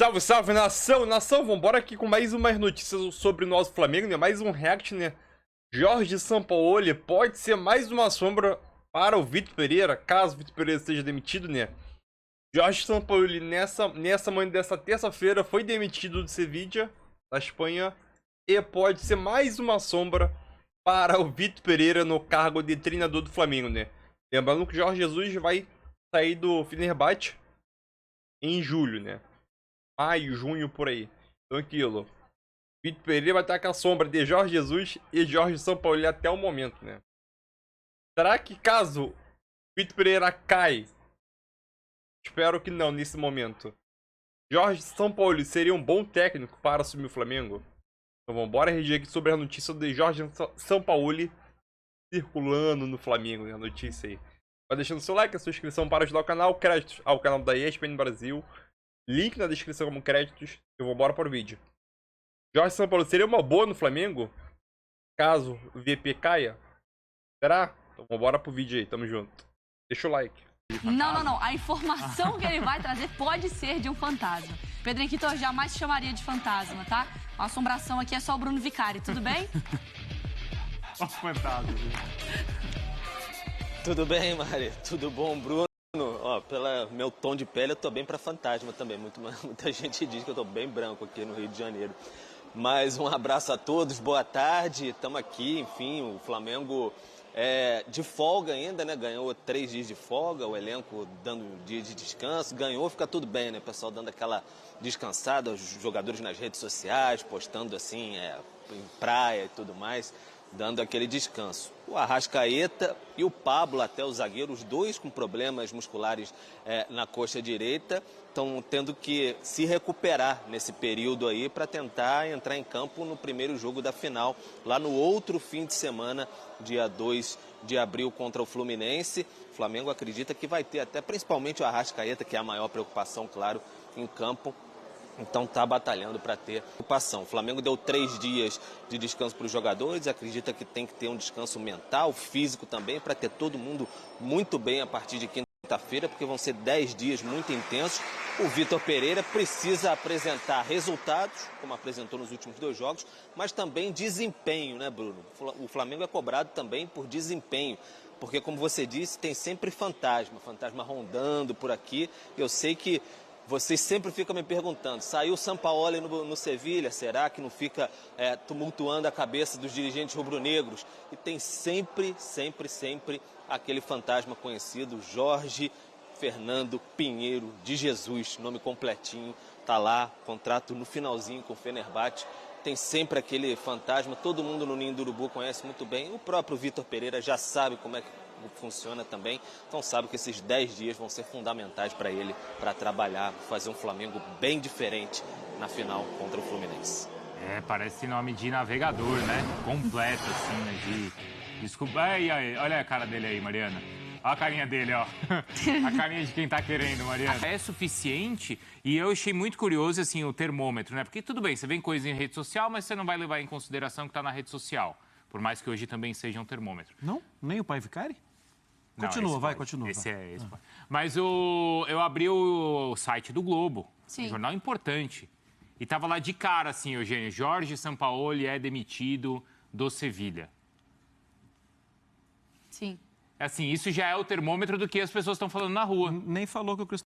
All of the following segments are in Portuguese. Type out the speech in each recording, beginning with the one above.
Salve, salve, nação! Nação, vambora aqui com mais umas notícias sobre o nosso Flamengo, né? Mais um react, né? Jorge Sampaoli pode ser mais uma sombra para o Vitor Pereira, caso o Vitor Pereira seja demitido, né? Jorge Sampaoli, nessa manhã dessa terça-feira, foi demitido do Sevilla, da Espanha, e pode ser mais uma sombra para o Vitor Pereira no cargo de treinador do Flamengo, né? Lembrando que o Jorge Jesus vai sair do Fenerbahçe em julho, né? Maio, junho, por aí. Então aquilo. Vitor Pereira vai estar com a sombra de Jorge Jesus e Jorge Sampaoli até o momento, né? Será que caso Vitor Pereira cai, espero que não nesse momento, Jorge Sampaoli seria um bom técnico para assumir o Flamengo? Então vambora reger aqui sobre a notícia de Jorge Sampaoli circulando no Flamengo, né? A notícia aí. Vai deixando seu like, a sua inscrição para ajudar o canal, créditos ao canal da ESPN Brasil. Link na descrição como créditos. Eu vou embora para o vídeo. Jorge Sampaoli seria uma boa no Flamengo? Caso o VP caia? Será? Então vambora pro vídeo aí, tamo junto. Deixa o like. Não. A informação que ele vai trazer pode ser de um fantasma. Pedro Henrique, eu jamais te chamaria de fantasma, tá? A assombração aqui é só o Bruno Vicari, tudo bem? Ó, fantasma. Tudo bem, Mari? Tudo bom, Bruno? Ó, pelo meu tom de pele, eu tô bem pra fantasma também. Muita gente diz que eu tô bem branco aqui no Rio de Janeiro. Mas um abraço a todos, boa tarde. Estamos aqui, enfim, o Flamengo de folga ainda, né? Ganhou 3 dias de folga, o elenco dando um dia de descanso. Ganhou, fica tudo bem, né? O pessoal dando aquela descansada, os jogadores nas redes sociais, postando assim, em praia e tudo mais, dando aquele descanso. O Arrascaeta e o Pablo, até o zagueiro, os dois com problemas musculares na coxa direita, estão tendo que se recuperar nesse período aí para tentar entrar em campo no primeiro jogo da final, lá no outro fim de semana, dia 2 de abril contra o Fluminense. O Flamengo acredita que vai ter até principalmente o Arrascaeta, que é a maior preocupação, claro, em campo. Então está batalhando para ter ocupação. O Flamengo deu 3 dias de descanso para os jogadores, acredita que tem que ter um descanso mental, físico também, para ter todo mundo muito bem a partir de quinta-feira, porque vão ser 10 dias muito intensos. O Vitor Pereira precisa apresentar resultados, como apresentou nos últimos 2 jogos, mas também desempenho, né, Bruno? O Flamengo é cobrado também por desempenho, porque, como você disse, tem sempre fantasma rondando por aqui. Eu sei que vocês sempre ficam me perguntando, saiu o Sampaoli no Sevilla, será que não fica tumultuando a cabeça dos dirigentes rubro-negros? E tem sempre aquele fantasma conhecido, Jorge Fernando Pinheiro de Jesus, nome completinho, tá lá, contrato no finalzinho com o Fenerbahçe. Tem sempre aquele fantasma, todo mundo no Ninho do Urubu conhece muito bem, o próprio Vitor Pereira já sabe como é que funciona também, então sabe que esses 10 dias vão ser fundamentais para ele, para trabalhar, fazer um Flamengo bem diferente na final contra o Fluminense. Parece nome de navegador, né? Completo, assim, né? Desculpa. Olha a cara dele aí, Mariana. Olha a carinha dele, ó. A carinha de quem tá querendo, Mariana. É suficiente e eu achei muito curioso, assim, o termômetro, né? Porque tudo bem, você vê coisa em rede social, mas você não vai levar em consideração que tá na rede social. Por mais que hoje também seja um termômetro. Não? Nem o pai Vicari? Continua, continua. Esse pode. Mas eu abri o site do Globo, Sim. Um jornal importante. E tava lá de cara, assim, Eugênio, Jorge Sampaoli é demitido do Sevilla. Sim. Assim, isso já é o termômetro do que as pessoas estão falando na rua. Nem falou que o Crystal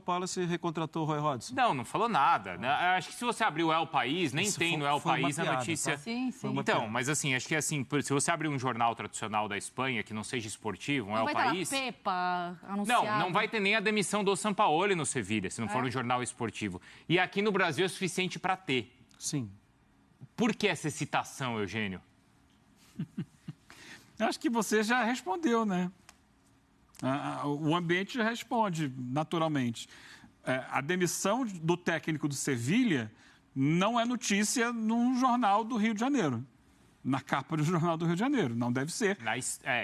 Palace recontratou o Roy Hodgson. Não falou nada. Né? Acho que se você abrir o El País, nem Isso tem no El País a notícia. Tá? Sim. Então, mas assim, acho que assim, se você abrir um jornal tradicional da Espanha, que não seja esportivo, Não El vai País... ter Pepa anunciado. Não vai ter nem a demissão do Sampaoli no Sevilla, se não for um jornal esportivo. E aqui no Brasil é suficiente para ter. Sim. Por que essa excitação, Eugênio? Acho que você já respondeu, né? O ambiente já responde naturalmente. A demissão do técnico do Sevilla não é notícia num jornal do Rio de Janeiro. Na capa do jornal do Rio de Janeiro. Não deve ser.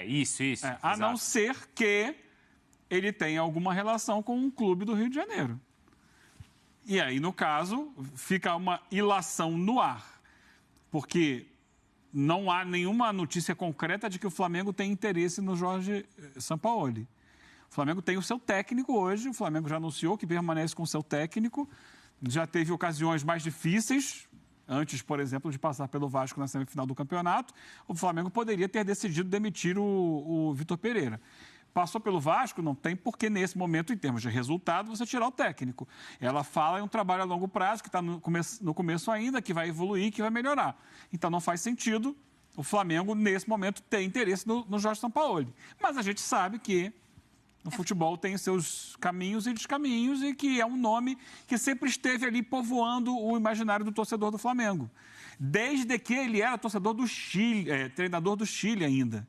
Isso. A não ser que ele tenha alguma relação com um clube do Rio de Janeiro. E aí, no caso, fica uma ilação no ar. Porque não há nenhuma notícia concreta de que o Flamengo tem interesse no Jorge Sampaoli. O Flamengo tem o seu técnico hoje, o Flamengo já anunciou que permanece com o seu técnico, já teve ocasiões mais difíceis. Antes, por exemplo, de passar pelo Vasco na semifinal do campeonato, o Flamengo poderia ter decidido demitir o Vitor Pereira. Passou pelo Vasco, não tem por que, nesse momento, em termos de resultado, você tirar o técnico. Ela fala em um trabalho a longo prazo, que está no começo ainda, que vai evoluir, que vai melhorar. Então, não faz sentido o Flamengo, nesse momento, ter interesse no Jorge Sampaoli. Mas a gente sabe que o futebol tem seus caminhos e descaminhos e que é um nome que sempre esteve ali povoando o imaginário do torcedor do Flamengo. Desde que ele era torcedor do Chile, treinador do Chile ainda.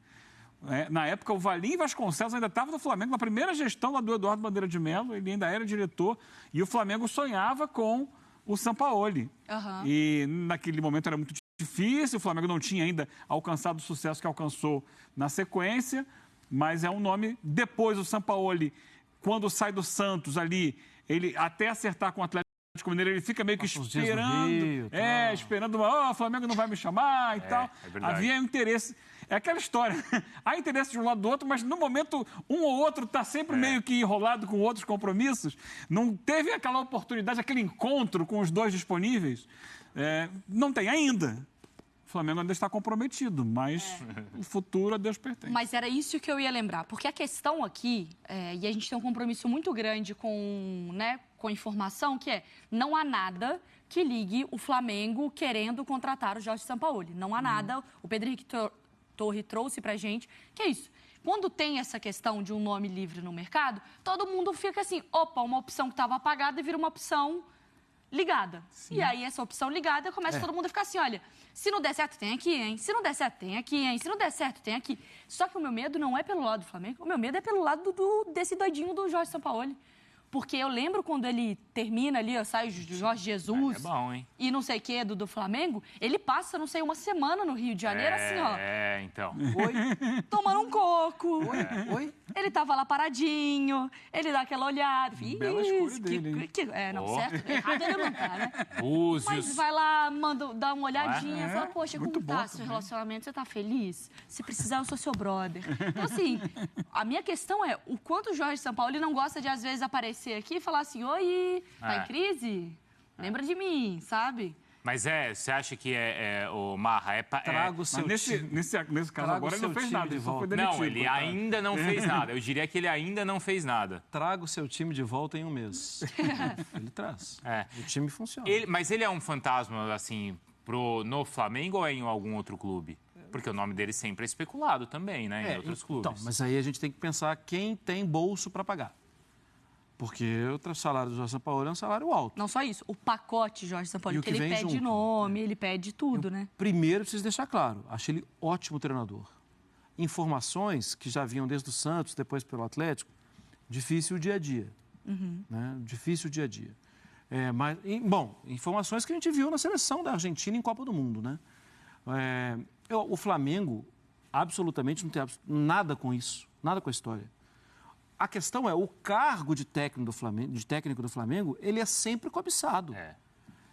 Na época, o Valim Vasconcelos ainda estava no Flamengo, na primeira gestão lá do Eduardo Bandeira de Mello, ele ainda era diretor, e o Flamengo sonhava com o Sampaoli. Uhum. E naquele momento era muito difícil, o Flamengo não tinha ainda alcançado o sucesso que alcançou na sequência, mas é um nome. Depois o Sampaoli, quando sai do Santos ali, ele até acertar com o Atlético Mineiro, ele fica meio que esperando. Rio, esperando, o Flamengo não vai me chamar e tal. Havia interesse. É aquela história. Há interesse de um lado do outro, mas no momento um ou outro está sempre meio que enrolado com outros compromissos. Não teve aquela oportunidade, aquele encontro com os dois disponíveis. Não tem ainda. O Flamengo ainda está comprometido, mas o futuro a Deus pertence. Mas era isso que eu ia lembrar, porque a questão aqui, e a gente tem um compromisso muito grande com informação, que não há nada que ligue o Flamengo querendo contratar o Jorge Sampaoli. Não há nada. O Pedro Henrique Torre trouxe pra gente, que é isso. Quando tem essa questão de um nome livre no mercado, todo mundo fica assim, opa, uma opção que estava apagada e vira uma opção ligada. Sim. E aí, essa opção ligada, começa todo mundo a ficar assim, olha, se não der certo, tem aqui, hein? Se não der certo, tem aqui, hein? Se não der certo, tem aqui. Só que o meu medo não é pelo lado do Flamengo, o meu medo é pelo lado desse doidinho do Jorge Sampaoli. Porque eu lembro quando ele termina ali, sai o Jorge Jesus bom, hein? E não sei o que do Flamengo, ele passa, não sei, uma semana no Rio de Janeiro, assim, ó. Então. Oi? Tomando um coco. Oi? Ele tava lá paradinho, ele dá aquela olhada. Bela escolha dele, certo, errado ele não tá, né? Búzios. Mas vai lá, dá uma olhadinha, fala, poxa, como muito tá bom seu relacionamento? Você tá feliz? Se precisar, eu sou seu brother. Então, assim, a minha questão é o quanto o Jorge Sampaoli não gosta de, às vezes, aparecer aqui e falar assim, oi, tá em crise? Lembra de mim, sabe? Mas você acha que o Marra Traga o seu time. Nesse caso agora ele não fez nada, ele só foi demitido. Não, ele ainda não fez nada. Eu diria que ele ainda não fez nada. Traga o seu time de volta em um mês. Ele traz. O time funciona. Mas ele é um fantasma, assim, no Flamengo ou é em algum outro clube? Porque o nome dele sempre é especulado também, né? Em outros clubes. Então, mas aí a gente tem que pensar quem tem bolso para pagar. Porque o salário do Jorge Sampaoli é um salário alto. Não só isso, o pacote Jorge Sampaoli, que ele pede junto, nome, ele pede tudo, né? Primeiro, preciso deixar claro, acho ele ótimo treinador. Informações que já vinham desde o Santos, depois pelo Atlético, difícil o dia a dia. Né? Difícil o dia a dia. Informações que a gente viu na seleção da Argentina em Copa do Mundo, né? O Flamengo absolutamente não tem nada com isso, nada com a história. A questão é, o cargo de técnico do Flamengo, ele é sempre cobiçado.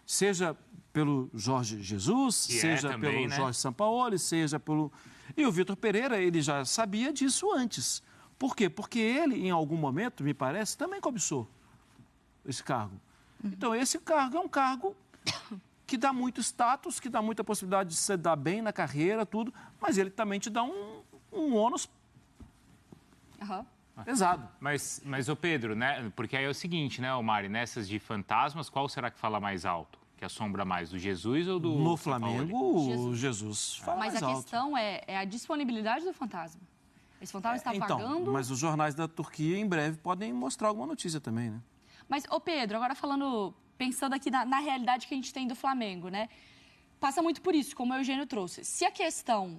Seja pelo Jorge Jesus, seja também, pelo Jorge Sampaoli, seja pelo... E o Vitor Pereira, ele já sabia disso antes. Por quê? Porque ele, em algum momento, me parece, também cobiçou esse cargo. Então, esse cargo é um cargo que dá muito status, que dá muita possibilidade de se dar bem na carreira, tudo, mas ele também te dá um ônus pesado. Mas ô Pedro, né? Porque aí é o seguinte, né, Mari, nessas de fantasmas, qual será que fala mais alto? Que assombra mais, do Jesus ou do No Flamengo, o Jesus fala mais alto. Mas a questão é a disponibilidade do fantasma. Esse fantasma está pagando... Mas os jornais da Turquia, em breve, podem mostrar alguma notícia também, né? Mas, ô Pedro, agora pensando aqui na realidade que a gente tem do Flamengo, né? Passa muito por isso, como o Eugênio trouxe. Se a questão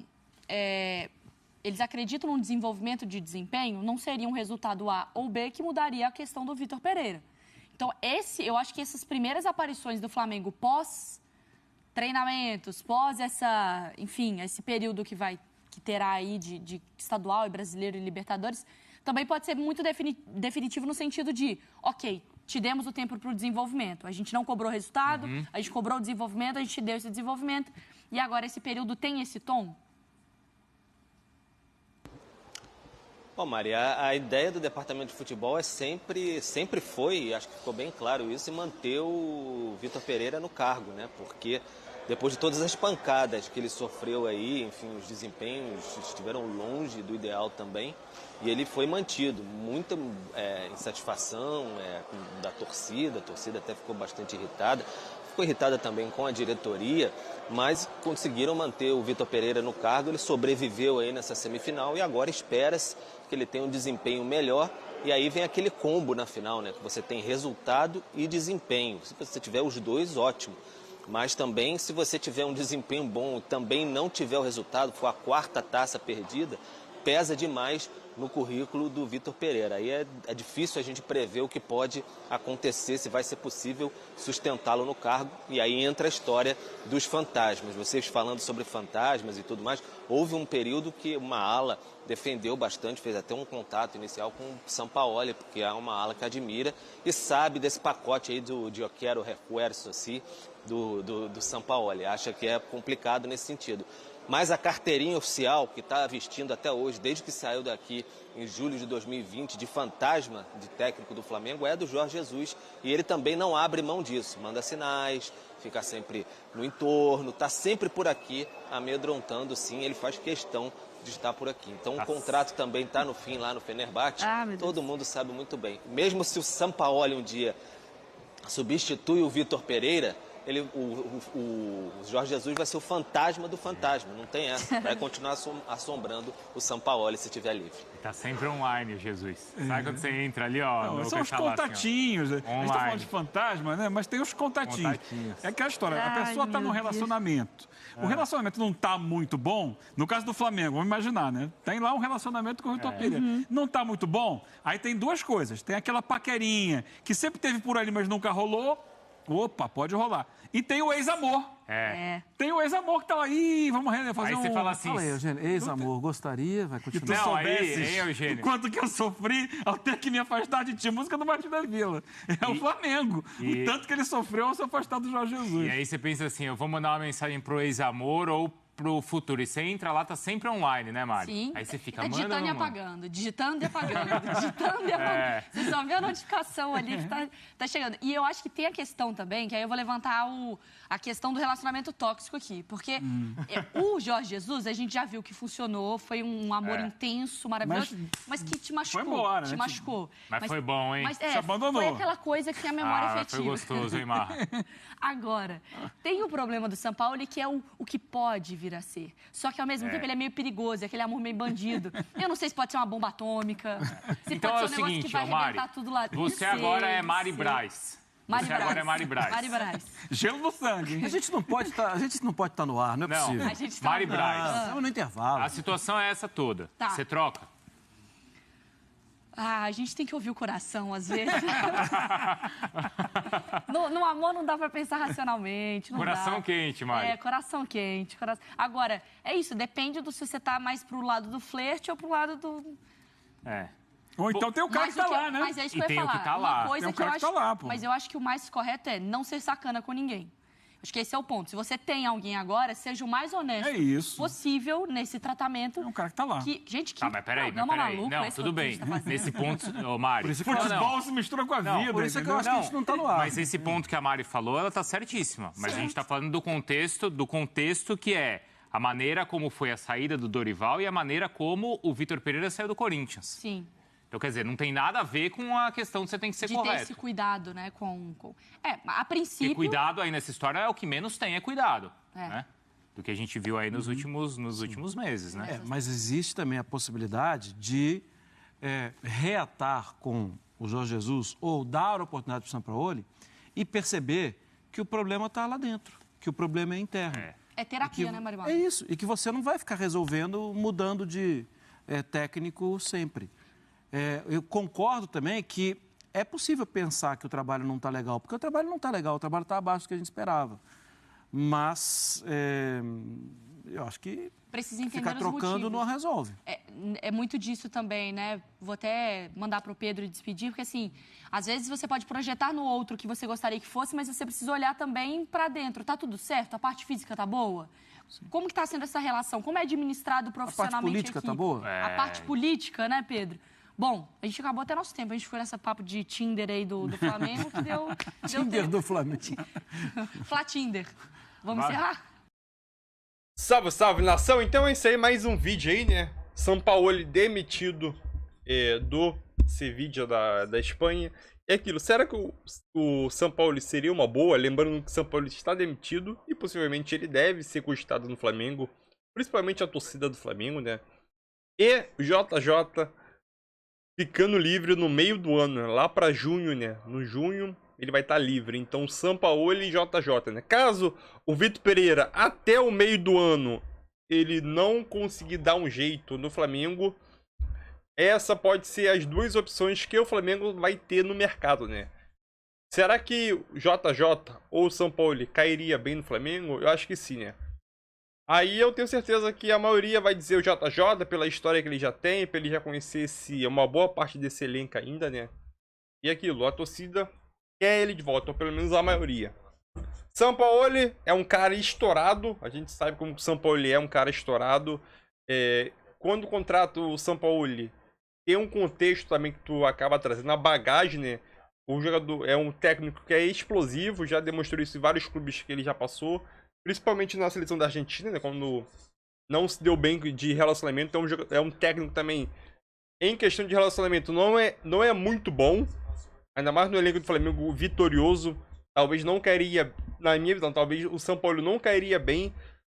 eles acreditam num desenvolvimento de desempenho, não seria um resultado A ou B que mudaria a questão do Vitor Pereira. Então, eu acho que essas primeiras aparições do Flamengo pós-treinamentos, esse período que terá aí de estadual e brasileiro e Libertadores, também pode ser muito definitivo no sentido de, ok, te demos o tempo para o desenvolvimento. A gente não cobrou resultado, a gente cobrou o desenvolvimento, a gente deu esse desenvolvimento. E agora esse período tem esse tom? Bom, Maria, a ideia do departamento de futebol sempre foi, e acho que ficou bem claro isso, manter o Vitor Pereira no cargo, né? Porque depois de todas as pancadas que ele sofreu aí, enfim, os desempenhos estiveram longe do ideal também, e ele foi mantido. Muita insatisfação da torcida, a torcida até ficou bastante irritada. Ficou irritada também com a diretoria, mas conseguiram manter o Vitor Pereira no cargo. Ele sobreviveu aí nessa semifinal e agora espera-se que ele tenha um desempenho melhor. E aí vem aquele combo na final, né? Que você tem resultado e desempenho. Se você tiver os dois, ótimo. Mas também, se você tiver um desempenho bom e também não tiver o resultado, for a 4ª taça perdida, pesa demais no currículo do Vitor Pereira. Aí é difícil a gente prever o que pode acontecer, se vai ser possível sustentá-lo no cargo. E aí entra a história dos fantasmas. Vocês falando sobre fantasmas e tudo mais, houve um período que uma ala defendeu bastante, fez até um contato inicial com o Sampaoli, porque é uma ala que admira e sabe desse pacote aí de eu quero refuerzo assim, do Sampaoli. Acha que é complicado nesse sentido. Mas a carteirinha oficial que está vestindo até hoje, desde que saiu daqui em julho de 2020, de fantasma de técnico do Flamengo, é do Jorge Jesus. E ele também não abre mão disso, manda sinais, fica sempre no entorno, está sempre por aqui, amedrontando sim, ele faz questão de estar por aqui. Então o contrato também está no fim lá no Fenerbahçe, todo mundo sabe muito bem. Mesmo se o Sampaoli um dia substitui o Vitor Pereira, o Jorge Jesus vai ser o fantasma do fantasma, não tem essa. Vai continuar assombrando o Sampaoli se estiver livre. Tá sempre online o Jesus. Sabe quando você entra ali, ó? Não, no são os contatinhos. Assim, a gente tá falando de fantasma, né? Mas tem os contatinhos. É aquela história, a pessoa tá num relacionamento. O relacionamento não tá muito bom. No caso do Flamengo, vamos imaginar, né? Tem lá um relacionamento com o Vitor Pereira. Não tá muito bom. Aí tem duas coisas. Tem aquela paquerinha que sempre teve por ali, mas nunca rolou. Opa, pode rolar. E tem o ex-amor. Tem o ex-amor que tá lá. Ih, vamos fazer aí você fala assim... Fala aí, Eugênio, ex-amor, gostaria, vai Que continuar. tu soubesses Eugênio? o quanto que eu sofri ao ter que me afastar de ti. Música do Martim da Vila. É o Flamengo. O tanto que ele sofreu ao se afastar do Jorge Jesus. E aí você pensa assim, eu vou mandar uma mensagem pro ex-amor ou pro futuro. E você entra lá, tá sempre online, né, Mari? Sim. Aí você fica, digitando e apagando, digitando e apagando, digitando e apagando. Você só vê a notificação ali que tá chegando. E eu acho que tem a questão também, que aí eu vou levantar a questão do relacionamento tóxico aqui. Porque o Jorge Jesus, a gente já viu que funcionou, foi um amor intenso, maravilhoso, mas que te machucou. Foi embora, né? Machucou. Mas foi bom, hein? Mas, Se abandonou. foi aquela coisa que a memória afetiva. Foi gostoso, hein, Mar? Agora, tem o problema do Sampaoli, que é o que pode vir a ser. Só que, ao mesmo tempo, ele é meio perigoso, é aquele amor meio bandido. Eu não sei se pode ser uma bomba atômica, se Então pode é o ser um negócio seguinte, que vai Mari, arrebentar tudo lá. você agora é Mari Braz. Você agora é Mari Braz. Mari Braz. Gelo no sangue, hein? A gente não pode estar no ar, não é Não. possível. A gente tá... Mari Braz. Estamos no intervalo. A situação é essa toda. Tá. Você troca? A gente tem que ouvir o coração, às vezes. No amor não dá pra pensar racionalmente. Não Coração dá. quente, Mari. Coração quente. Agora, é isso, depende se você tá mais pro lado do flerte ou pro lado do... Ou então tem o cara que tá lá, né? Mas é isso E que eu tem ia o falar. que tá lá. Uma coisa Tem um que eu cara que acho... tá lá, pô. Mas eu acho que o mais correto é não ser sacana com ninguém. Acho que esse é o ponto. Se você tem alguém agora, seja o mais honesto possível nesse tratamento. É um cara que tá lá. Gente, que Tá, mas peraí. maluco Não, esse tudo que a bem. gente tá fazendo. Nesse ponto, ô Mari. Por isso que Futebol se mistura com a vida, Por isso é que eu entendeu? acho que a gente não está no ar. Mas esse ponto que a Mari falou, ela tá certíssima. Mas a gente tá falando do contexto que é a maneira como foi a saída do Dorival e a maneira como o Vitor Pereira saiu do Corinthians. Sim. Então, quer dizer, não tem nada a ver com a questão de você tem que ser De correto. ter esse cuidado, né? A princípio... Porque cuidado aí nessa história é o que menos tem, é cuidado. É. Né? Do que a gente viu aí nos últimos meses, né? Mas existe também a possibilidade de reatar com o Jorge Jesus ou dar a oportunidade para o Sampaoli e perceber que o problema está lá dentro, que o problema é interno. É terapia, né, Marimar? É isso, e que você não vai ficar resolvendo, mudando de técnico sempre. Eu concordo também que é possível pensar que o trabalho não está legal, porque o trabalho não está legal, o trabalho está abaixo do que a gente esperava. Mas Eu acho que Precisa entender ficar os trocando motivos. não resolve. É muito disso também, né? Vou até mandar pro Pedro despedir, porque assim, às vezes você pode projetar no outro que você gostaria que fosse, mas você precisa olhar também para dentro. Tá tudo certo? A parte física tá boa? Como que tá sendo essa relação? Como é administrado A profissionalmente parte política aqui? tá boa? A parte política, né, Pedro? Bom, a gente acabou até nosso tempo. A gente foi nessa papo de Tinder aí do Flamengo que deu Tinder tempo. do Flamengo. Flá Tinder. Vamos encerrar? Salve, salve, nação! Então é isso aí, mais um vídeo aí, né? Sampaoli demitido do Sevilla da Espanha. É aquilo, será que o Sampaoli seria uma boa? Lembrando que o Sampaoli está demitido e possivelmente ele deve ser cogitado no Flamengo. Principalmente a torcida do Flamengo, né? E o JJ ficando livre no meio do ano, né? Lá para junho, né? No junho ele vai estar livre. Então Sampaoli e JJ, né? Caso o Vitor Pereira até o meio do ano ele não conseguir dar um jeito no Flamengo, essa pode ser as duas opções que o Flamengo vai ter no mercado, né? Será que o JJ ou o Sampaoli cairia bem no Flamengo? Eu acho que sim, né? Aí eu tenho certeza que a maioria vai dizer o JJ pela história que ele já tem, pra ele já conhecer uma boa parte desse elenco ainda, né? E aquilo, a torcida quer ele de volta, ou pelo menos a maioria. Sampaoli é um cara estourado, a gente sabe como o Sampaoli é um cara estourado. Quando o contrato o Sampaoli tem um contexto também que tu acaba trazendo a bagagem, né? O jogador é um técnico que é explosivo, já demonstrou isso em vários clubes que ele já passou, principalmente na seleção da Argentina, né? Quando não se deu bem de relacionamento, é um técnico também em questão de relacionamento não é muito bom, ainda mais no elenco do Flamengo vitorioso. Talvez não cairia, na minha visão, talvez o Sampaoli não cairia bem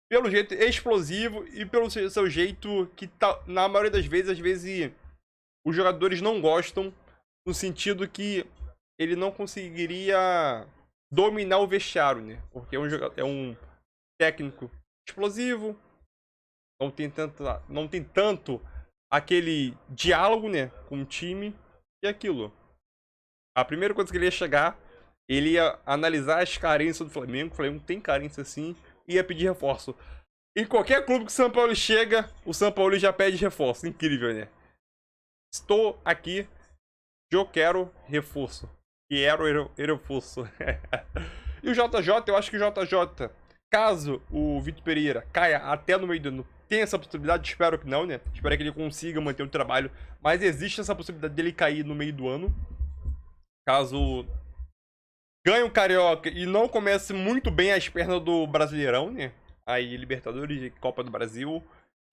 pelo jeito explosivo e pelo seu jeito que tá, na maioria das vezes, às vezes os jogadores não gostam, no sentido que ele não conseguiria dominar o vestiário, né? Porque é um técnico explosivo, não tem tanto aquele diálogo, né, com o time e aquilo. A primeira coisa que ele ia chegar, ele ia analisar as carências do Flamengo. O Flamengo tem carência sim, e ia pedir reforço. Em qualquer clube que o São Paulo chega, o São Paulo já pede reforço. Incrível, né? Estou aqui, eu quero reforço. Quero reforço. E o JJ, eu acho que o JJ, caso o Vitor Pereira caia até no meio do ano, tem essa possibilidade, espero que não, né? Espero que ele consiga manter o trabalho, mas existe essa possibilidade dele cair no meio do ano. Caso ganhe o Carioca e não comece muito bem as pernas do Brasileirão, né? Aí, Libertadores e Copa do Brasil.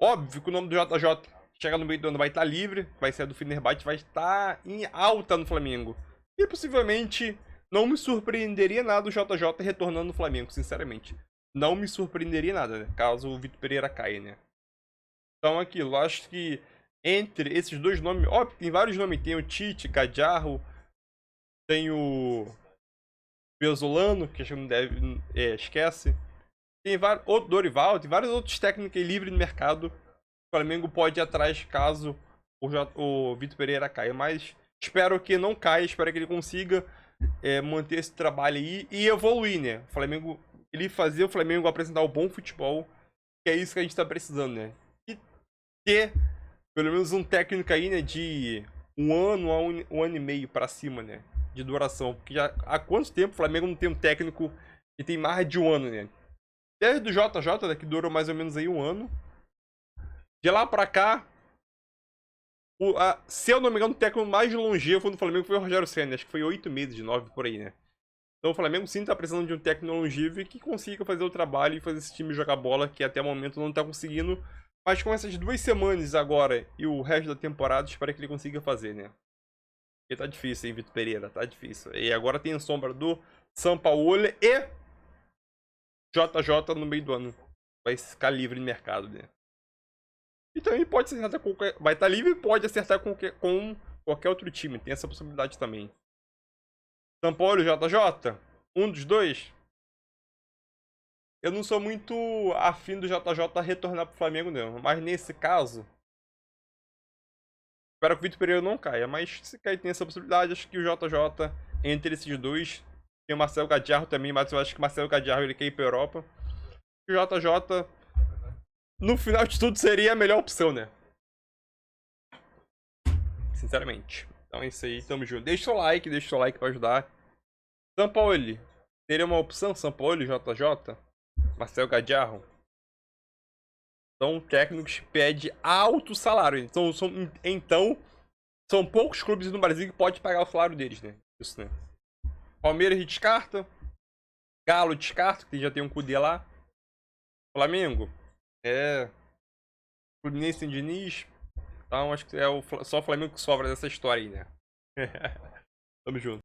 Óbvio que o nome do JJ chega no meio do ano, vai estar livre, vai ser do Fenerbahçe, vai estar em alta no Flamengo. E possivelmente não me surpreenderia nada o JJ retornando no Flamengo, sinceramente. Não me surpreenderia nada, né? Caso o Vitor Pereira caia, né? Então aquilo, acho que entre esses dois nomes, óbvio, tem vários nomes, tem o Tite, Gadjarro, tem o Pesolano, que a gente não deve, esquece. Tem o Dorival, tem vários outros técnicos livres no mercado. O Flamengo pode ir atrás caso o Vitor Pereira caia, mas espero que não caia, espero que ele consiga manter esse trabalho aí e evoluir, né? O Flamengo, ele fazer o Flamengo apresentar o bom futebol, que é isso que a gente tá precisando, né? E ter pelo menos um técnico aí, né, de um ano a um ano e meio pra cima, né? De duração. Porque já há quanto tempo o Flamengo não tem um técnico que tem mais de um ano, né? Desde o JJ, né, que durou mais ou menos aí um ano. De lá pra cá, se eu não me engano, o técnico mais longevo do Flamengo foi o Rogério Ceni. Acho que foi 8 meses, de 9 por aí, né? Então o Flamengo sim tá precisando de um técnico longevo e que consiga fazer o trabalho e fazer esse time jogar bola, que até o momento não tá conseguindo. Mas com essas 2 semanas agora e o resto da temporada, espero que ele consiga fazer, né? Porque tá difícil, hein, Vitor Pereira? Tá difícil. E agora tem a sombra do Sampaoli e JJ no meio do ano. Vai ficar livre no mercado, né? E também pode acertar com qualquer... Vai estar livre e pode acertar com qualquer outro time. Tem essa possibilidade também. Sampaoli e JJ? Um dos dois? Eu não sou muito afim do JJ retornar pro Flamengo, não. Mas nesse caso... Espero que o Vitor Pereira não caia, mas se cair tem essa possibilidade. Acho que o JJ, entre esses dois, tem o Marcelo Gadjarro também, mas eu acho que o Marcelo Gadjarro ele quer ir pra Europa. O JJ no final de tudo, seria a melhor opção, né? Sinceramente. Então é isso aí, tamo junto. Deixa o like pra ajudar. Sampaoli. Teria uma opção, Sampaoli, JJ? Marcel Gadiarro? São técnicos que pedem alto salário. Então são poucos clubes no Brasil que podem pagar o salário deles, né? Isso, né? Palmeiras descarta. Galo descarta, que já tem um Cudê lá. Flamengo. Fluminense sem Diniz. Então acho que é só o Flamengo que sobra dessa história aí, né? Tamo junto.